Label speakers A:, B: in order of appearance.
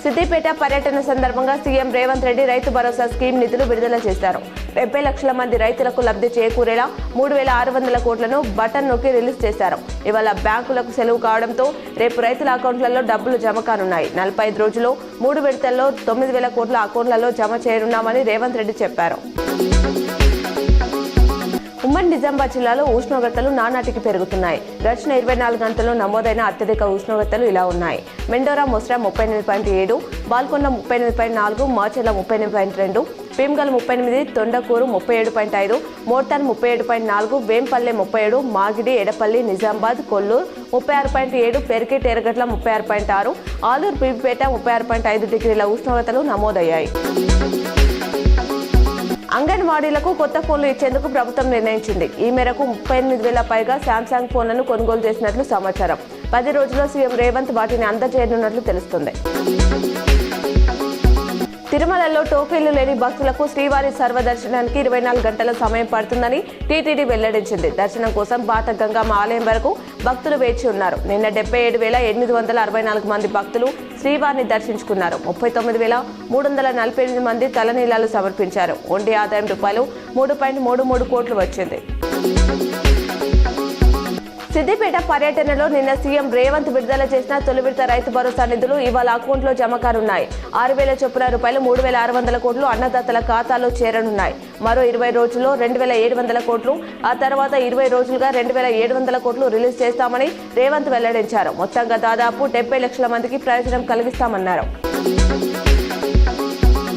A: సిద్దిపేట పర్యటన సందర్భంగా CM Revanth Reddy Rythu Bharosa scheme నిధులు విడుదల చేశారు. 70 లక్షల మంది రైతులకు లబ్ధి చేకూరేలా 3600 కోట్లను బటన్ నొక్కి రిలీజ్ చేశారు. ఇవాళ బ్యాంకులకు సెలవు కావడంతో రేపు రైతుల అకౌంట్లలో డబ్బులు జమ కానున్నాయి. 45 రోజుల్లో 3 విడతల్లో 9000 కోట్ల అకౌంట్లలో జమ చేయనున్నామని రేవంత్ రెడ్డి చెప్పారు. ఉమ్మడి నిజామాబాద్ జిల్లాలో ఉష్ణోగ్రతలు నానాటికి పెరుగుతున్నాయి. గడిచిన 24 గంటల్లో నమోదైన అత్యధిక ఉష్ణోగ్రతలు ఇలా ఉన్నాయి. మెండోరా మొస్రా 38.7, బాల్కొండ 38.4, మాచెల్ల 38.2, భీమ్గల్ 38, తొండకూరు 37.5, మోర్తాన్ 37.4, వేంపల్లె 37, మాగిడి, ఎడపల్లి, నిజామాబాద్, కొల్లూరు 36.7, పెరికేట్, ఎర్రగడ్ల 36.6, ఆలూరు, బీబీపేట 36.5 డిగ్రీల ఉష్ణోగ్రతలు నమోదయ్యాయి. అంగన్వాడీలకు కొత్త ఫోన్లు ఇచ్చేందుకు ప్రభుత్వం నిర్ణయించింది. ఈ మేరకు 38,000 పైగా శాంసంగ్ ఫోన్లను కొనుగోలు చేసినట్లు సమాచారం. 10 రోజుల్లో సీఎం రేవంత్ వాటిని అందజేయనున్నట్లు తెలుస్తుంది. తిరుమలలో టోకెన్లు లేని భక్తులకు శ్రీవారి సర్వదర్శనానికి 24 గంటల సమయం పడుతుందని టీటీడీ వెల్లడించింది. దర్శనం కోసం బాటగంగమ్మ ఆలయం వరకు భక్తులు వేచి ఉన్నారు. నిన్న 77,864 మంది భక్తులు శ్రీవారిని దర్శించుకున్నారు. 39,348 మంది తలనీలాలు సమర్పించారు. ఒంటి ఆదాయం రూపాయలు 3.33 కోట్లు వచ్చింది. సిద్దిపేట పర్యటనలో నిన్న సీఎం రేవంత్ విడుదల చేసిన తొలి విడత రైతు భరోసా నిధులు ఇవాళ అకౌంట్లో జమ కానున్నాయి. 6,000 చొప్పున రూపాయలు 3,600 కోట్లు అన్నదాతల ఖాతాలో చేరనున్నాయి. మరో 20 రోజుల్లో 2,700 కోట్లు, ఆ తర్వాత 20 రోజులుగా 2,700 కోట్లు రిలీజ్ చేస్తామని రేవంత్ వెల్లడించారు. మొత్తంగా దాదాపు 70 లక్షల మందికి ప్రయోజనం కలిగిస్తామన్నారు.